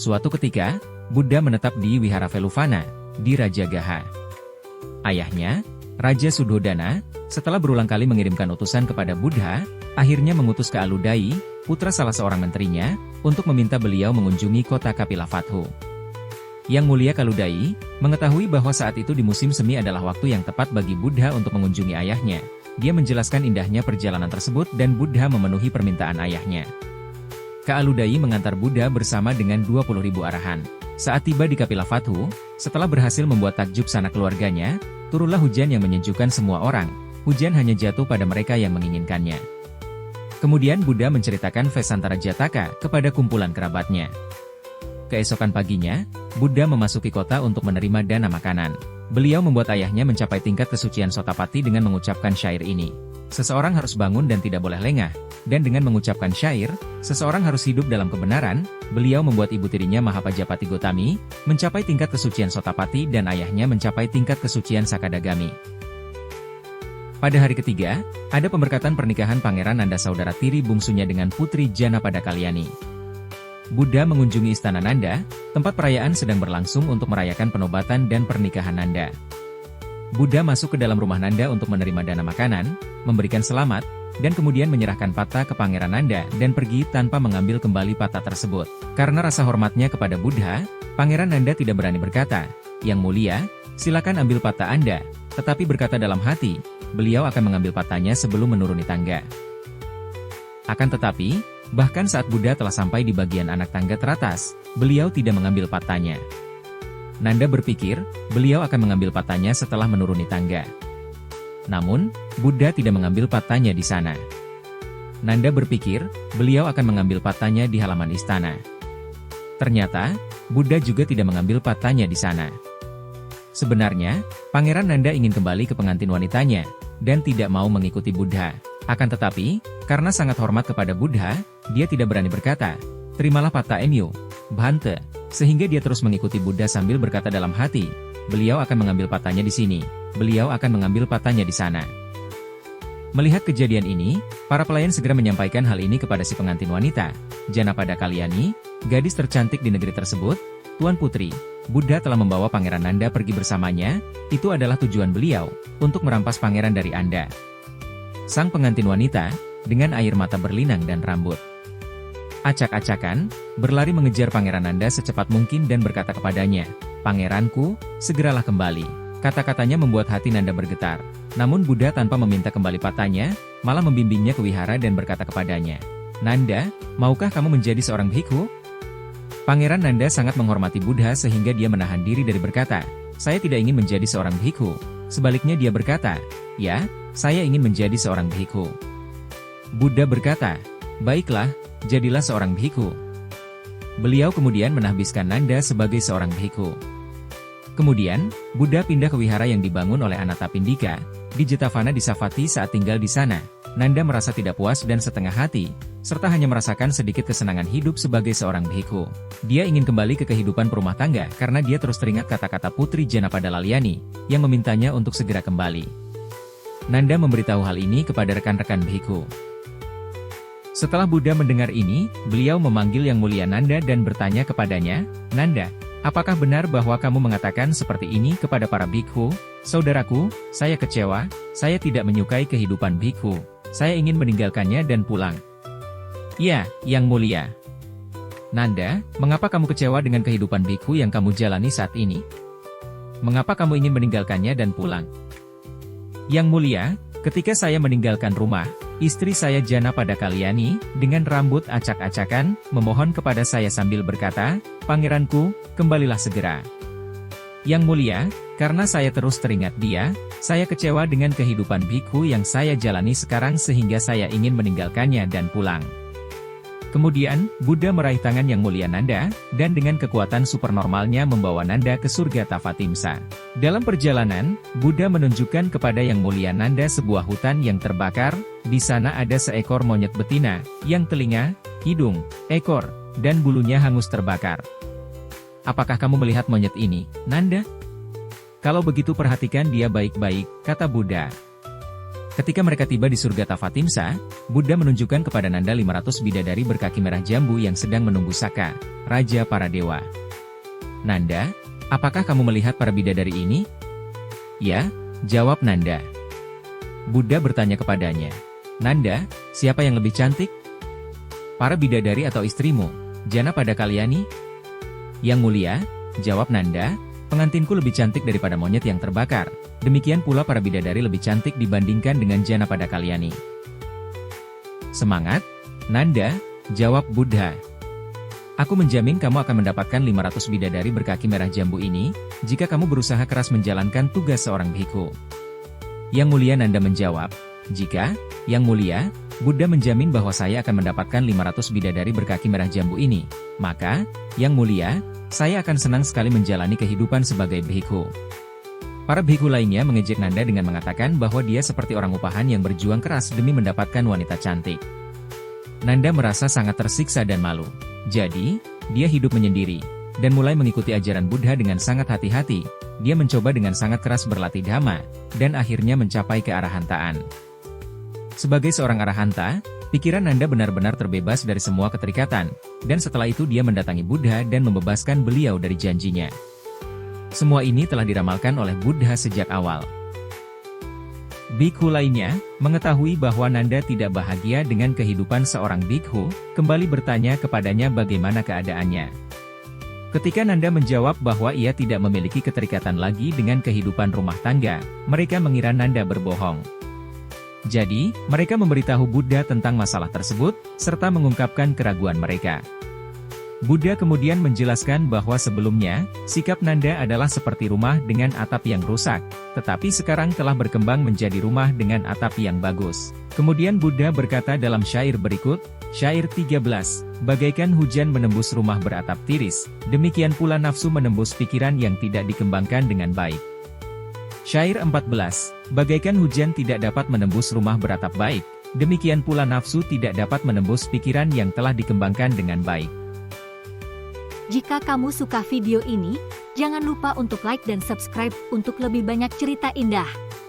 Suatu ketika, Buddha menetap di Wihara Veluvana, di Rajagaha. Ayahnya, Raja Suddhodana, setelah berulang kali mengirimkan utusan kepada Buddha, akhirnya mengutus ke Aludai, putra salah seorang menterinya, untuk meminta beliau mengunjungi kota Kapilavatthu. Yang Mulia Kaludai, mengetahui bahwa saat itu di musim semi adalah waktu yang tepat bagi Buddha untuk mengunjungi ayahnya. Dia menjelaskan indahnya perjalanan tersebut dan Buddha memenuhi permintaan ayahnya. Kaludai mengantar Buddha bersama dengan 20.000 arahan. Saat tiba di Kapilavatthu, setelah berhasil membuat takjub sanak keluarganya, turunlah hujan yang menyejukkan semua orang. Hujan hanya jatuh pada mereka yang menginginkannya. Kemudian Buddha menceritakan Vesantara Jataka kepada kumpulan kerabatnya. Keesokan paginya, Buddha memasuki kota untuk menerima dana makanan. Beliau membuat ayahnya mencapai tingkat kesucian Sotapati dengan mengucapkan syair ini. Seseorang harus bangun dan tidak boleh lengah. Dan dengan mengucapkan syair, seseorang harus hidup dalam kebenaran. Beliau membuat ibu tirinya Mahapajapati Gotami mencapai tingkat kesucian Sotapati dan ayahnya mencapai tingkat kesucian Sakadagami. Pada hari ketiga, ada pemberkatan pernikahan Pangeran Nanda saudara tiri bungsunya dengan Putri Janapada Kalyani. Buddha mengunjungi istana Nanda, tempat perayaan sedang berlangsung untuk merayakan penobatan dan pernikahan Nanda. Buddha masuk ke dalam rumah Nanda untuk menerima dana makanan, memberikan selamat, dan kemudian menyerahkan patah ke Pangeran Nanda dan pergi tanpa mengambil kembali patah tersebut. Karena rasa hormatnya kepada Buddha, Pangeran Nanda tidak berani berkata, "Yang Mulia, silakan ambil patah Anda," tetapi berkata dalam hati, beliau akan mengambil patahnya sebelum menuruni tangga. Akan tetapi, bahkan saat Buddha telah sampai di bagian anak tangga teratas, beliau tidak mengambil patahnya. Nanda berpikir, beliau akan mengambil patahnya setelah menuruni tangga. Namun, Buddha tidak mengambil patahnya di sana. Nanda berpikir, beliau akan mengambil patahnya di halaman istana. Ternyata, Buddha juga tidak mengambil patahnya di sana. Sebenarnya, Pangeran Nanda ingin kembali ke pengantin wanitanya, dan tidak mau mengikuti Buddha. Akan tetapi, karena sangat hormat kepada Buddha, dia tidak berani berkata, "Terimalah patah Mu, Bhante," sehingga dia terus mengikuti Buddha sambil berkata dalam hati, beliau akan mengambil patahnya di sini, beliau akan mengambil patahnya di sana. Melihat kejadian ini, para pelayan segera menyampaikan hal ini kepada si pengantin wanita, Janapada Kalyani, gadis tercantik di negeri tersebut. "Tuan Putri, Buddha telah membawa Pangeran Nanda pergi bersamanya, itu adalah tujuan beliau, untuk merampas pangeran dari Anda." Sang pengantin wanita, dengan air mata berlinang dan rambut acak-acakan, berlari mengejar Pangeran Nanda secepat mungkin dan berkata kepadanya, "Pangeranku, segeralah kembali." Kata-katanya membuat hati Nanda bergetar. Namun Buddha tanpa meminta kembali patahnya, malah membimbingnya ke wihara dan berkata kepadanya, "Nanda, maukah kamu menjadi seorang bhikkhu?" Pangeran Nanda sangat menghormati Buddha sehingga dia menahan diri dari berkata, "Saya tidak ingin menjadi seorang bhikkhu." Sebaliknya dia berkata, "Ya, saya ingin menjadi seorang bhikkhu." Buddha berkata, "Baiklah, jadilah seorang bhikkhu." Beliau kemudian menahbiskan Nanda sebagai seorang bhikkhu. Kemudian, Buddha pindah ke wihara yang dibangun oleh Anathapindika, di Jetavana di Savatthi. Saat tinggal di sana, Nanda merasa tidak puas dan setengah hati, serta hanya merasakan sedikit kesenangan hidup sebagai seorang bhikkhu. Dia ingin kembali ke kehidupan perumah tangga karena dia terus teringat kata-kata Putri Janapada Kalyani, yang memintanya untuk segera kembali. Nanda memberitahu hal ini kepada rekan-rekan bhikkhu. Setelah Buddha mendengar ini, beliau memanggil Yang Mulia Nanda dan bertanya kepadanya, "Nanda, apakah benar bahwa kamu mengatakan seperti ini kepada para bhikkhu?" "Saudaraku, saya kecewa, saya tidak menyukai kehidupan bhikkhu, saya ingin meninggalkannya dan pulang." "Ya, Yang Mulia." "Nanda, mengapa kamu kecewa dengan kehidupan bhikkhu yang kamu jalani saat ini? Mengapa kamu ingin meninggalkannya dan pulang?" "Yang Mulia, ketika saya meninggalkan rumah, istri saya Janapada Kalyani, dengan rambut acak-acakan, memohon kepada saya sambil berkata, 'Pangeranku, kembalilah segera.' Yang Mulia, karena saya terus teringat dia, saya kecewa dengan kehidupan bhikkhu yang saya jalani sekarang sehingga saya ingin meninggalkannya dan pulang." Kemudian, Buddha meraih tangan Yang Mulia Nanda, dan dengan kekuatan supernormalnya membawa Nanda ke surga Tavatimsa. Dalam perjalanan, Buddha menunjukkan kepada Yang Mulia Nanda sebuah hutan yang terbakar. Di sana ada seekor monyet betina, yang telinga, hidung, ekor, dan bulunya hangus terbakar. "Apakah kamu melihat monyet ini, Nanda? Kalau begitu perhatikan dia baik-baik," kata Buddha. Ketika mereka tiba di surga Tavatimsa, Buddha menunjukkan kepada Nanda 500 bidadari berkaki merah jambu yang sedang menunggu Saka, Raja para Dewa. Nanda, apakah kamu melihat para bidadari ini? Ya, jawab Nanda. Buddha bertanya kepadanya, Nanda, siapa yang lebih cantik? Para bidadari atau istrimu, Jana pada Kalyani? Yang mulia, jawab Nanda, pengantinku lebih cantik daripada monyet yang terbakar. Demikian pula para bidadari lebih cantik dibandingkan dengan Jana pada Kalyani. Semangat, Nanda, jawab Buddha. Aku menjamin kamu akan mendapatkan 500 bidadari berkaki merah jambu ini, jika kamu berusaha keras menjalankan tugas seorang bhikkhu. Yang mulia Nanda menjawab, jika, Yang mulia, Buddha menjamin bahwa saya akan mendapatkan 500 bidadari berkaki merah jambu ini, maka, Yang mulia, saya akan senang sekali menjalani kehidupan sebagai bhikkhu. Para bhikkhu lainnya mengejek Nanda dengan mengatakan bahwa dia seperti orang upahan yang berjuang keras demi mendapatkan wanita cantik. Nanda merasa sangat tersiksa dan malu. Jadi, dia hidup menyendiri, dan mulai mengikuti ajaran Buddha dengan sangat hati-hati. Dia mencoba dengan sangat keras berlatih dhamma, dan akhirnya mencapai kearahantaan. Sebagai seorang arahanta, pikiran Nanda benar-benar terbebas dari semua keterikatan, dan setelah itu dia mendatangi Buddha dan membebaskan beliau dari janjinya. Semua ini telah diramalkan oleh Buddha sejak awal. Bhikkhu lainnya, mengetahui bahwa Nanda tidak bahagia dengan kehidupan seorang bhikkhu, kembali bertanya kepadanya bagaimana keadaannya. Ketika Nanda menjawab bahwa ia tidak memiliki keterikatan lagi dengan kehidupan rumah tangga, mereka mengira Nanda berbohong. Jadi, mereka memberitahu Buddha tentang masalah tersebut, serta mengungkapkan keraguan mereka. Buddha kemudian menjelaskan bahwa sebelumnya, sikap Nanda adalah seperti rumah dengan atap yang rusak, tetapi sekarang telah berkembang menjadi rumah dengan atap yang bagus. Kemudian Buddha berkata dalam syair berikut, syair 13, bagaikan hujan menembus rumah beratap tiris, demikian pula nafsu menembus pikiran yang tidak dikembangkan dengan baik. Syair 14, bagaikan hujan tidak dapat menembus rumah beratap baik, demikian pula nafsu tidak dapat menembus pikiran yang telah dikembangkan dengan baik. Jika kamu suka video ini, jangan lupa untuk like dan subscribe untuk lebih banyak cerita indah.